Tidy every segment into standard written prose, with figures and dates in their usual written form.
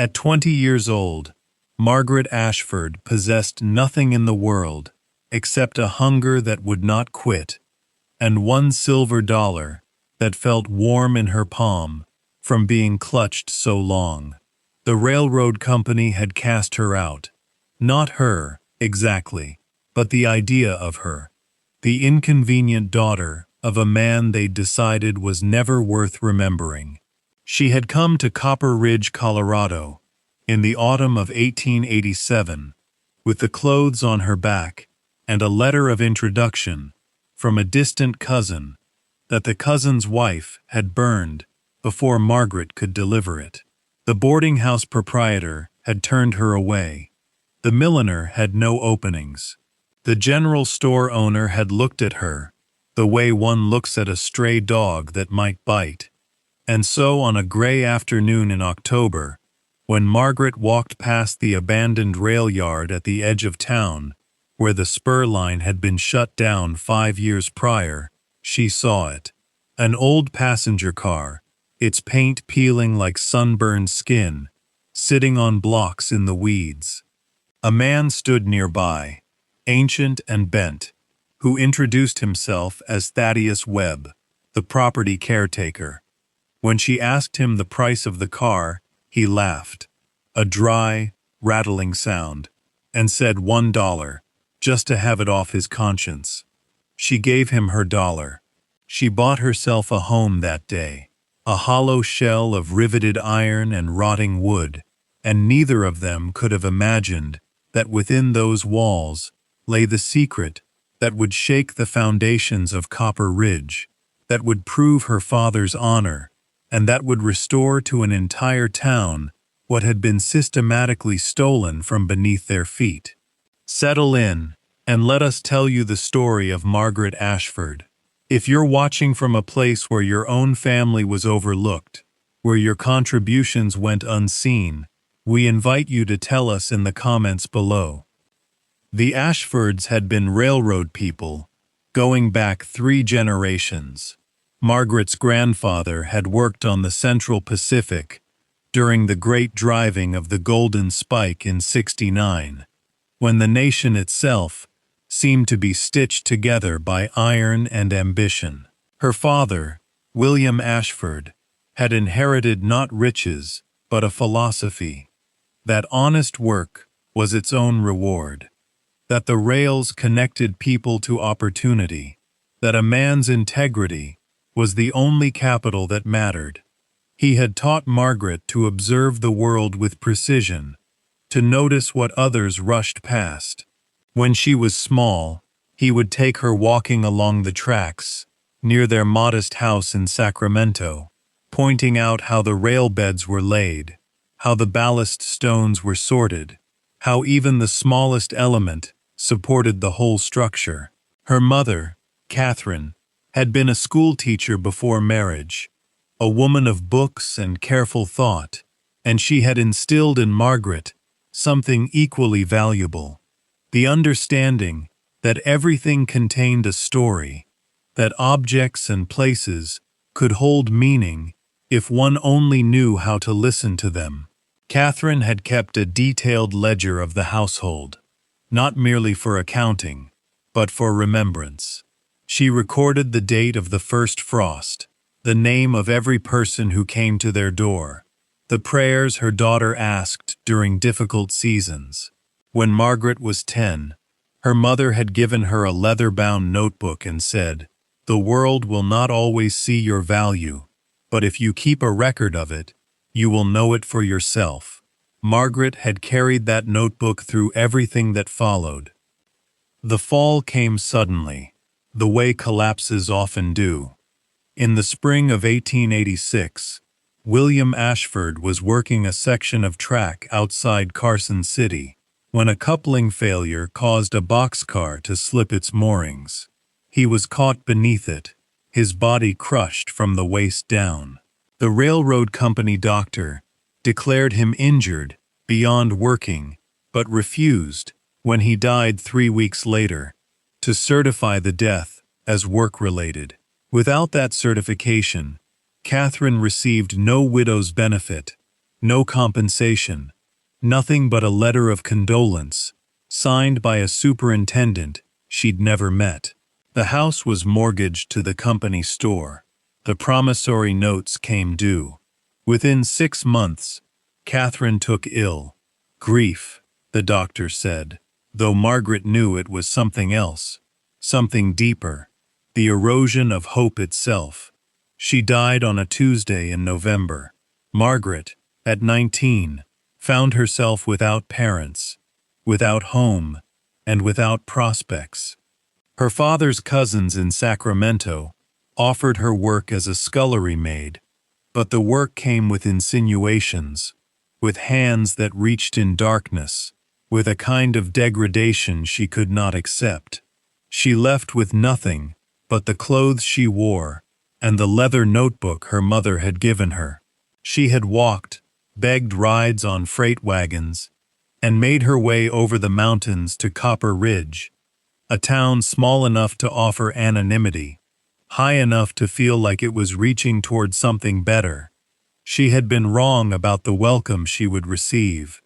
At 20 years old, Margaret Ashford possessed nothing in the world except a hunger that would not quit, and $1 that felt warm in her palm from being clutched so long. The railroad company had cast her out. Not her, exactly, but the idea of her. The inconvenient daughter of a man they'd decided was never worth remembering. She had come to Copper Ridge, Colorado, in the autumn of 1887, with the clothes on her back and a letter of introduction from a distant cousin that the cousin's wife had burned before Margaret could deliver it. The boarding house proprietor had turned her away. The milliner had no openings. The general store owner had looked at her the way one looks at a stray dog that might bite. And so on a gray afternoon in October, when Margaret walked past the abandoned rail yard at the edge of town, where the spur line had been shut down 5 years prior, she saw it. An old passenger car, its paint peeling like sunburned skin, sitting on blocks in the weeds. A man stood nearby, ancient and bent, who introduced himself as Thaddeus Webb, the property caretaker. When she asked him the price of the car, he laughed, a dry, rattling sound, and said $1, just to have it off his conscience. She gave him her dollar. She bought herself a home that day, a hollow shell of riveted iron and rotting wood, and neither of them could have imagined that within those walls lay the secret that would shake the foundations of Copper Ridge, that would prove her father's honor, and that would restore to an entire town what had been systematically stolen from beneath their feet. Settle in, and let us tell you the story of Margaret Ashford. If you're watching from a place where your own family was overlooked, where your contributions went unseen, we invite you to tell us in the comments below. The Ashfords had been railroad people, going back 3 generations. Margaret's grandfather had worked on the Central Pacific during the great driving of the Golden Spike in '69, when the nation itself seemed to be stitched together by iron and ambition. Her father, William Ashford, had inherited not riches, but a philosophy, that honest work was its own reward, that the rails connected people to opportunity, that a man's integrity was the only capital that mattered. He had taught Margaret to observe the world with precision, to notice what others rushed past. When she was small, he would take her walking along the tracks, near their modest house in Sacramento, pointing out how the rail beds were laid, how the ballast stones were sorted, how even the smallest element supported the whole structure. Her mother, Catherine, had been a school teacher before marriage, a woman of books and careful thought, and she had instilled in Margaret something equally valuable, the understanding that everything contained a story, that objects and places could hold meaning if one only knew how to listen to them. Catherine had kept a detailed ledger of the household, not merely for accounting, but for remembrance. She recorded the date of the first frost, the name of every person who came to their door, the prayers her daughter asked during difficult seasons. When Margaret was 10, her mother had given her a leather-bound notebook and said, "The world will not always see your value, but if you keep a record of it, you will know it for yourself." Margaret had carried that notebook through everything that followed. The fall came suddenly, the way collapses often do. In the spring of 1886, William Ashford was working a section of track outside Carson City when a coupling failure caused a boxcar to slip its moorings. He was caught beneath it, his body crushed from the waist down. The railroad company doctor declared him injured beyond working, but refused, when he died 3 weeks later, to certify the death as work-related. Without that certification, Catherine received no widow's benefit, No compensation. Nothing but a letter of condolence, signed by a superintendent she'd never met. The house was mortgaged to the company store. The promissory notes came due. Within 6 months, Catherine took ill. Grief, the doctor said, though Margaret knew it was something else, something deeper, the erosion of hope itself. She died on a Tuesday in November. Margaret, at 19, found herself without parents, without home, and without prospects. Her father's cousins in Sacramento offered her work as a scullery maid, but the work came with insinuations, with hands that reached in darkness, with a kind of degradation she could not accept. She left with nothing but the clothes she wore and the leather notebook her mother had given her. She had walked, begged rides on freight wagons, and made her way over the mountains to Copper Ridge, a town small enough to offer anonymity, high enough to feel like it was reaching toward something better. She had been wrong about the welcome she would receive.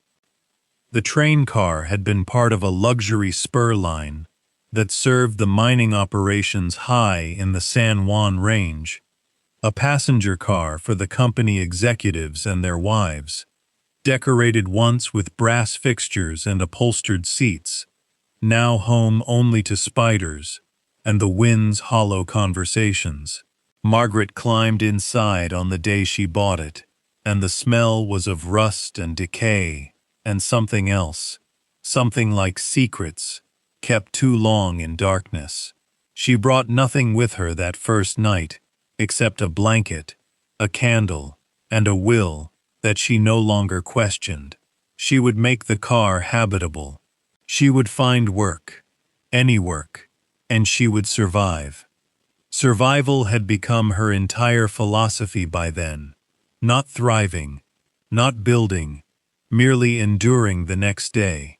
The train car had been part of a luxury spur line that served the mining operations high in the San Juan Range, a passenger car for the company executives and their wives, decorated once with brass fixtures and upholstered seats, now home only to spiders and the wind's hollow conversations. Margaret climbed inside on the day she bought it, and the smell was of rust and decay and something else, something like secrets, kept too long in darkness. She brought nothing with her that first night, except a blanket, a candle, and a will that she no longer questioned. She would make the car habitable. She would find work, any work, and she would survive. Survival had become her entire philosophy by then. Not thriving, not building, merely enduring the next day.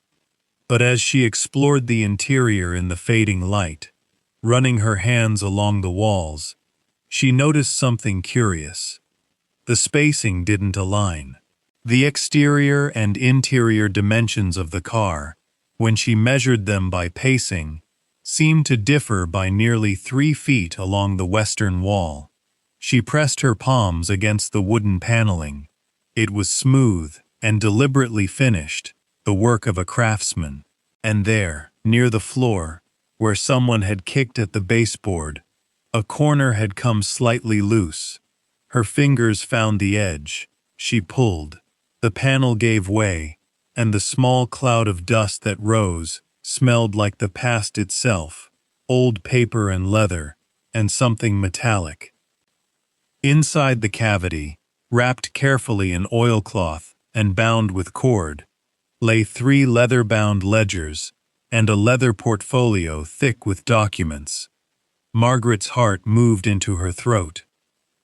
But as she explored the interior in the fading light, running her hands along the walls, she noticed something curious. The spacing didn't align. The exterior and interior dimensions of the car, when she measured them by pacing, seemed to differ by nearly 3 feet along the western wall. She pressed her palms against the wooden paneling. It was smooth and deliberately finished, the work of a craftsman. And there, near the floor, where someone had kicked at the baseboard, a corner had come slightly loose. Her fingers found the edge. She pulled. The panel gave way, and the small cloud of dust that rose smelled like the past itself, old paper and leather, and something metallic. Inside the cavity, wrapped carefully in oilcloth and bound with cord, lay 3 leather-bound ledgers and a leather portfolio thick with documents. Margaret's heart moved into her throat.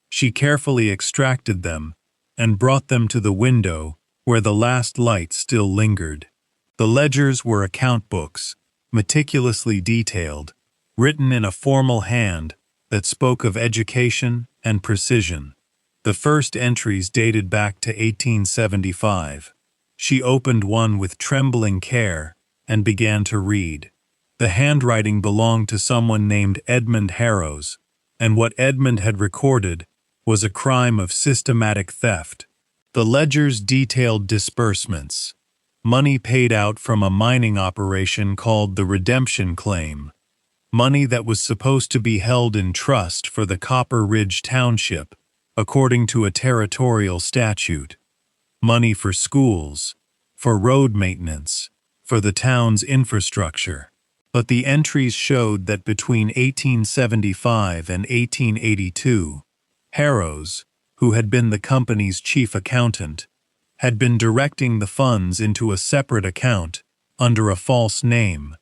She carefully extracted them and brought them to the window where the last light still lingered. The ledgers were account books, meticulously detailed, written in a formal hand that spoke of education and precision. The first entries dated back to 1875. She opened one with trembling care and began to read. The handwriting belonged to someone named Edmund Harrows, and what Edmund had recorded was a crime of systematic theft. The ledgers detailed disbursements, money paid out from a mining operation called the redemption claim, money that was supposed to be held in trust for the Copper Ridge Township, according to a territorial statute, money for schools, for road maintenance, for the town's infrastructure. But the entries showed that between 1875 and 1882, Harrows, who had been the company's chief accountant, had been directing the funds into a separate account under a false name,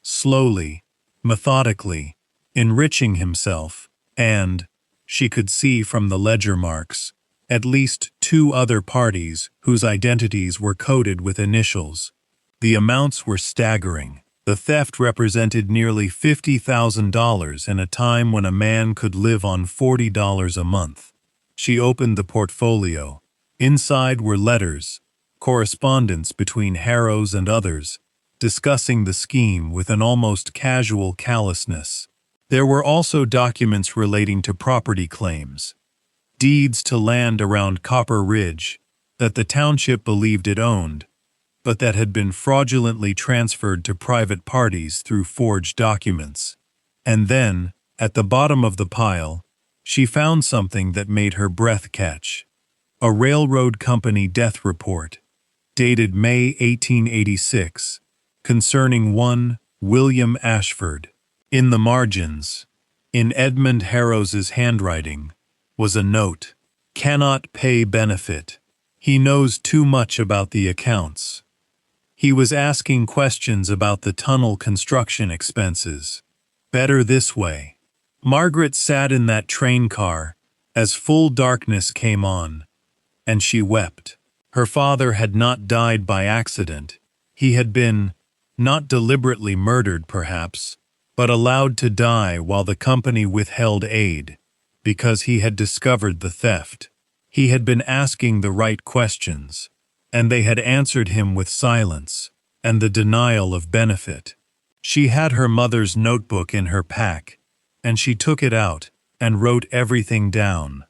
slowly, methodically, enriching himself, and, she could see from the ledger marks, at least 2 other parties whose identities were coded with initials. The amounts were staggering. The theft represented nearly $50,000 in a time when a man could live on $40 a month. She opened the portfolio. Inside were letters, correspondence between Harrows and others, discussing the scheme with an almost casual callousness. There were also documents relating to property claims, deeds to land around Copper Ridge that the township believed it owned, but that had been fraudulently transferred to private parties through forged documents. And then, at the bottom of the pile, she found something that made her breath catch. A railroad company death report, dated May 1886, concerning one William Ashford. In the margins, in Edmund Harrows's handwriting, was a note: "Cannot pay benefit. He knows too much about the accounts." He was asking questions about the tunnel construction expenses. Better this way. Margaret sat in that train car as full darkness came on, and she wept. Her father had not died by accident. He had been, not deliberately murdered perhaps, but allowed to die while the company withheld aid, because he had discovered the theft. He had been asking the right questions, and they had answered him with silence and the denial of benefit. She had her mother's notebook in her pack, and she took it out and wrote everything down: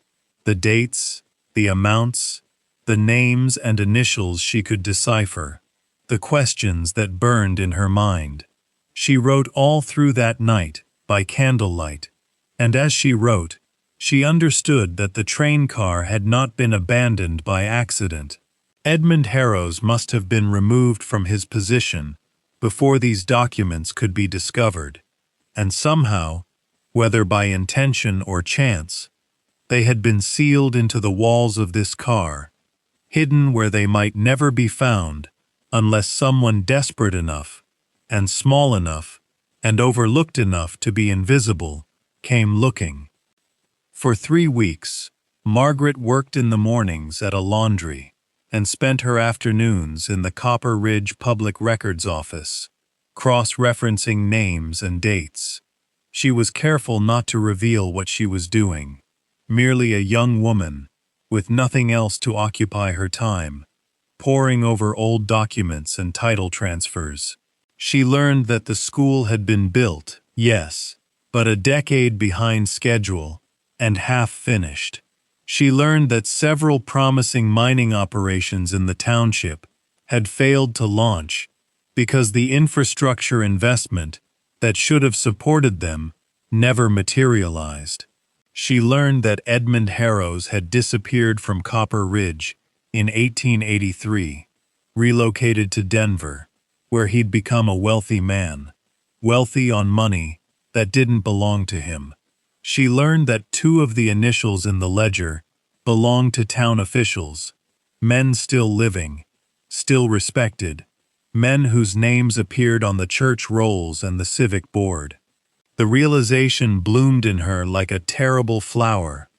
the dates, the amounts, the names and initials she could decipher, the questions that burned in her mind. She wrote all through that night, by candlelight, and as she wrote, she understood that the train car had not been abandoned by accident. Edmund Harrows must have been removed from his position before these documents could be discovered, and somehow, whether by intention or chance, they had been sealed into the walls of this car, hidden where they might never be found unless someone desperate enough, and small enough, and overlooked enough to be invisible, came looking. For 3 weeks, Margaret worked in the mornings at a laundry and spent her afternoons in the Copper Ridge Public Records Office, cross-referencing names and dates. She was careful not to reveal what she was doing. Merely a young woman, with nothing else to occupy her time, poring over old documents and title transfers. She learned that the school had been built, yes, but a decade behind schedule and half finished. She learned that several promising mining operations in the township had failed to launch because the infrastructure investment that should have supported them never materialized. She learned that Edmund Harrows had disappeared from Copper Ridge in 1883, relocated to Denver, where he'd become a wealthy man, wealthy on money that didn't belong to him. She learned that 2 of the initials in the ledger belonged to town officials, men still living, still respected, men whose names appeared on the church rolls and the civic board. The realization bloomed in her like a terrible flower.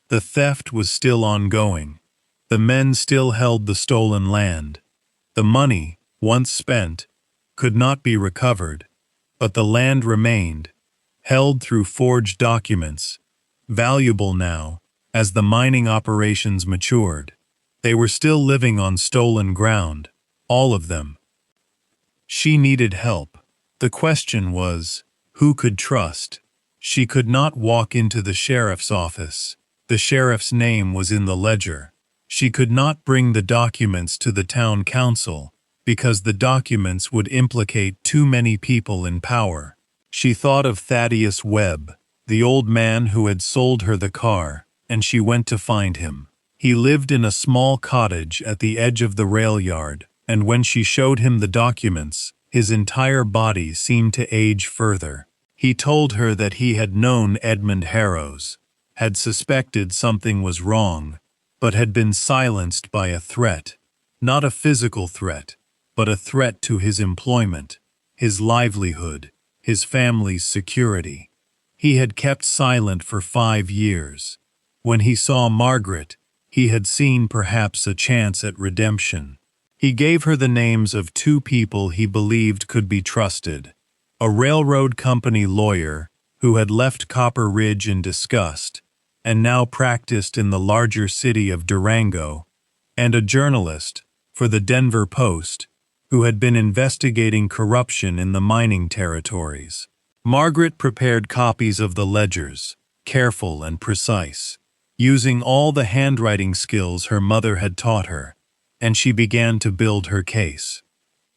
The theft was still ongoing. The men still held the stolen land. The money, once spent, could not be recovered, but the land remained, held through forged documents, valuable now as the mining operations matured. They were still living on stolen ground, all of them. She needed help. The question was, who could trust? She could not walk into the sheriff's office. The sheriff's name was in the ledger. She could not bring the documents to the town council because the documents would implicate too many people in power. She thought of Thaddeus Webb, the old man who had sold her the car, and she went to find him. He lived in a small cottage at the edge of the rail yard, and when she showed him the documents, his entire body seemed to age further. He told her that he had known Edmund Harrows, had suspected something was wrong, but had been silenced by a threat. Not a physical threat, but a threat to his employment, his livelihood, his family's security. He had kept silent for 5 years. When he saw Margaret, he had seen perhaps a chance at redemption. He gave her the names of 2 people he believed could be trusted: a railroad company lawyer who had left Copper Ridge in disgust and now practiced in the larger city of Durango, and a journalist for the Denver Post who had been investigating corruption in the mining territories. Margaret prepared copies of the ledgers, careful and precise, using all the handwriting skills her mother had taught her, and she began to build her case.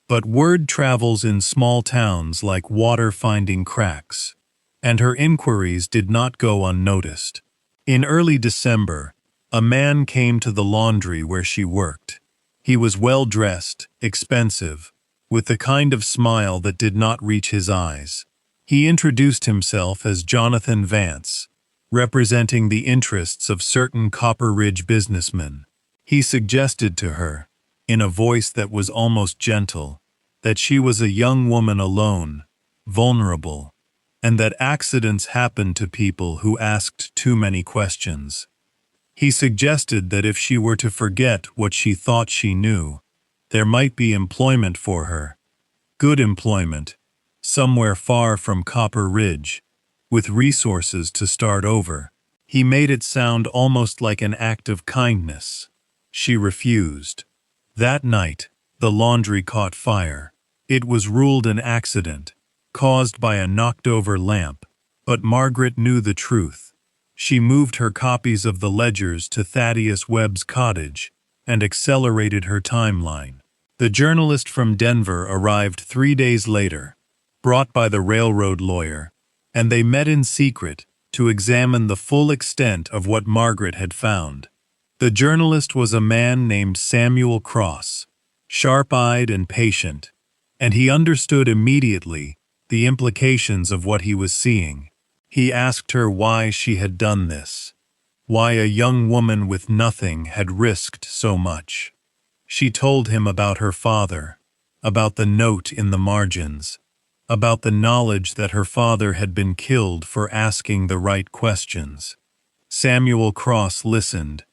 But word travels in small towns like water finding cracks, and her inquiries did not go unnoticed. In early December, a man came to the laundry where she worked. He was well-dressed, expensive, with the kind of smile that did not reach his eyes. He introduced himself as Jonathan Vance, representing the interests of certain Copper Ridge businessmen. He suggested to her, in a voice that was almost gentle, that she was a young woman alone, vulnerable, and that accidents happened to people who asked too many questions. He suggested that if she were to forget what she thought she knew, there might be employment for her, good employment, somewhere far from Copper Ridge, with resources to start over. He made it sound almost like an act of kindness. She refused. That night, the laundry caught fire. It was ruled an accident, caused by a knocked-over lamp, but Margaret knew the truth. She moved her copies of the ledgers to Thaddeus Webb's cottage and accelerated her timeline. The journalist from Denver arrived 3 days later, brought by the railroad lawyer, and they met in secret to examine the full extent of what Margaret had found. The journalist was a man named Samuel Cross, sharp-eyed and patient, and he understood immediately the implications of what he was seeing. He asked her why she had done this, why a young woman with nothing had risked so much. She told him about her father, about the note in the margins, about the knowledge that her father had been killed for asking the right questions. Samuel Cross listened,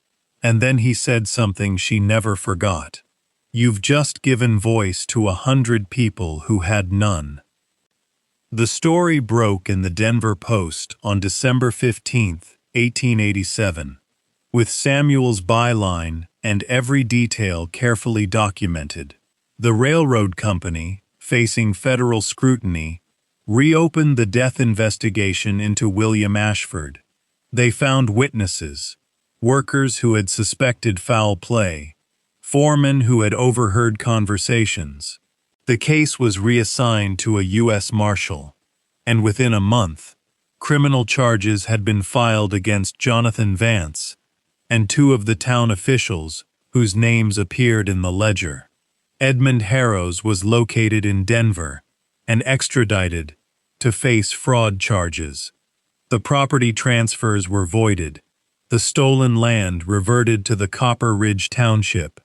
and then he said something she never forgot. "You've just given voice to 100 people who had none." The story broke in the Denver Post on December 15, 1887, with Samuel's byline and every detail carefully documented. The railroad company, facing federal scrutiny, reopened the death investigation into William Ashford. They found witnesses, workers who had suspected foul play, foremen who had overheard conversations. The case was reassigned to a U.S. Marshal, and within a month, criminal charges had been filed against Jonathan Vance and 2 of the town officials whose names appeared in the ledger. Edmund Harrows was located in Denver and extradited to face fraud charges. The property transfers were voided. The stolen land reverted to the Copper Ridge Township.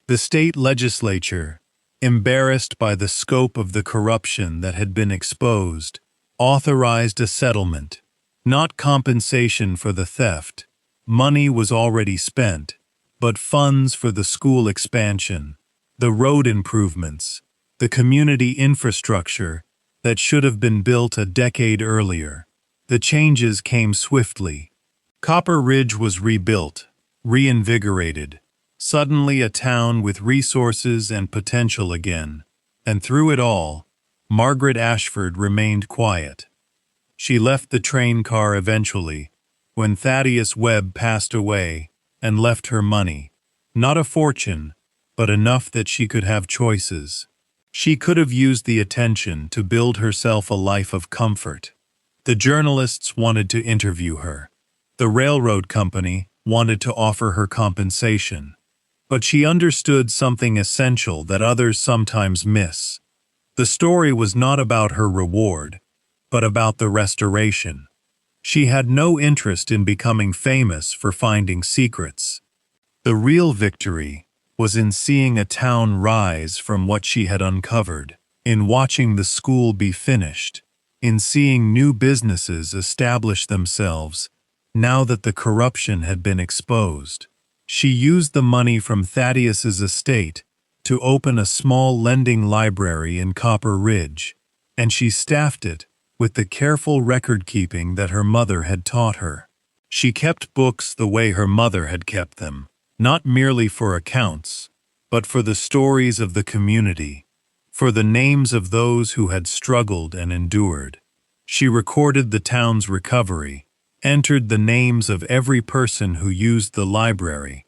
The state legislature, embarrassed by the scope of the corruption that had been exposed, authorized a settlement, not compensation for the theft. Money was already spent, but funds for the school expansion, the road improvements, the community infrastructure that should have been built a decade earlier. The changes came swiftly. Copper Ridge was rebuilt, reinvigorated, suddenly a town with resources and potential again. And through it all, Margaret Ashford remained quiet. She left the train car eventually, when Thaddeus Webb passed away, and left her money. Not a fortune, but enough that she could have choices. She could have used the attention to build herself a life of comfort. The journalists wanted to interview her. The railroad company wanted to offer her compensation. But she understood something essential that others sometimes miss. The story was not about her reward, but about the restoration. She had no interest in becoming famous for finding secrets. The real victory was in seeing a town rise from what she had uncovered, in watching the school be finished, in seeing new businesses establish themselves now that the corruption had been exposed. She used the money from Thaddeus's estate to open a small lending library in Copper Ridge, and she staffed it with the careful record-keeping that her mother had taught her. She kept books the way her mother had kept them, not merely for accounts, but for the stories of the community, for the names of those who had struggled and endured. She recorded the town's recovery, entered the names of every person who used the library,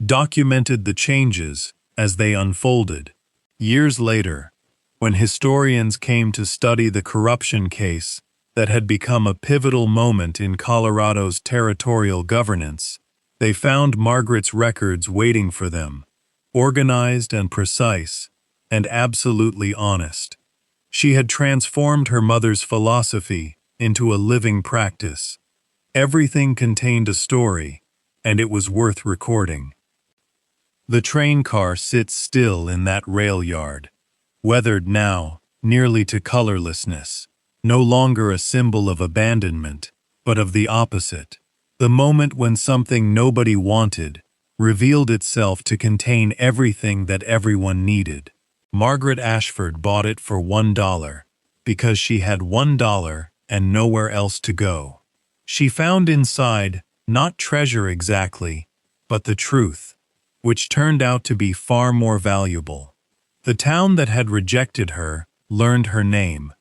documented the changes as they unfolded. Years later, when historians came to study the corruption case that had become a pivotal moment in Colorado's territorial governance, they found Margaret's records waiting for them, organized and precise, and absolutely honest. She had transformed her mother's philosophy into a living practice. Everything contained a story, and it was worth recording. The train car sits still in that rail yard, weathered now, nearly to colorlessness, no longer a symbol of abandonment, but of the opposite. The moment when something nobody wanted revealed itself to contain everything that everyone needed. Margaret Ashford bought it for $1 because she had $1 and nowhere else to go. She found inside not treasure exactly, but the truth, which turned out to be far more valuable. The town that had rejected her learned her name.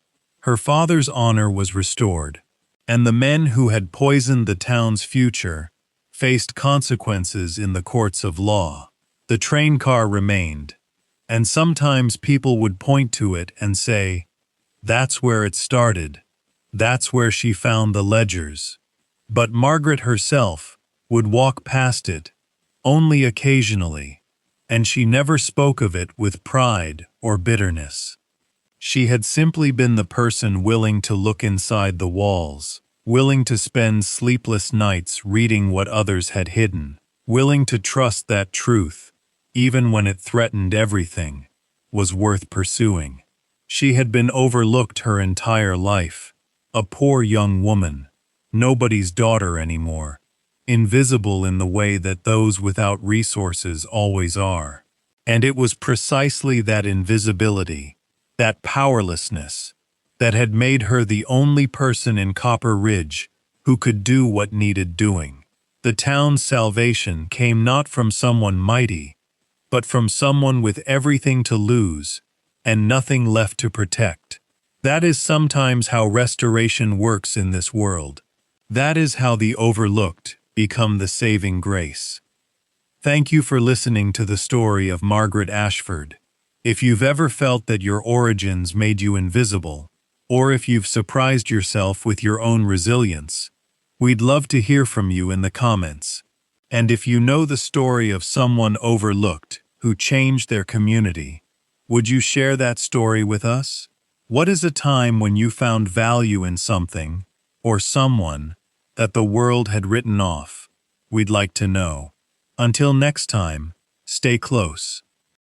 Her father's honor was restored, and the men who had poisoned the town's future faced consequences in the courts of law. The train car remained, and sometimes people would point to it and say, "That's where it started. That's where she found the ledgers." But Margaret herself would walk past it, only occasionally, and she never spoke of it with pride or bitterness. She had simply been the person willing to look inside the walls, willing to spend sleepless nights reading what others had hidden, willing to trust that truth, even when it threatened everything, was worth pursuing. She had been overlooked her entire life, a poor young woman, nobody's daughter anymore, invisible in the way that those without resources always are. And it was precisely that invisibility, that powerlessness, that had made her the only person in Copper Ridge who could do what needed doing. The town's salvation came not from someone mighty, but from someone with everything to lose and nothing left to protect. That is sometimes how restoration works in this world. That is how the overlooked become the saving grace. Thank you for listening to the story of Margaret Ashford. If you've ever felt that your origins made you invisible, or if you've surprised yourself with your own resilience, we'd love to hear from you in the comments. And if you know the story of someone overlooked who changed their community, would you share that story with us? What is a time when you found value in something, or someone, that the world had written off? We'd like to know. Until next time, stay close.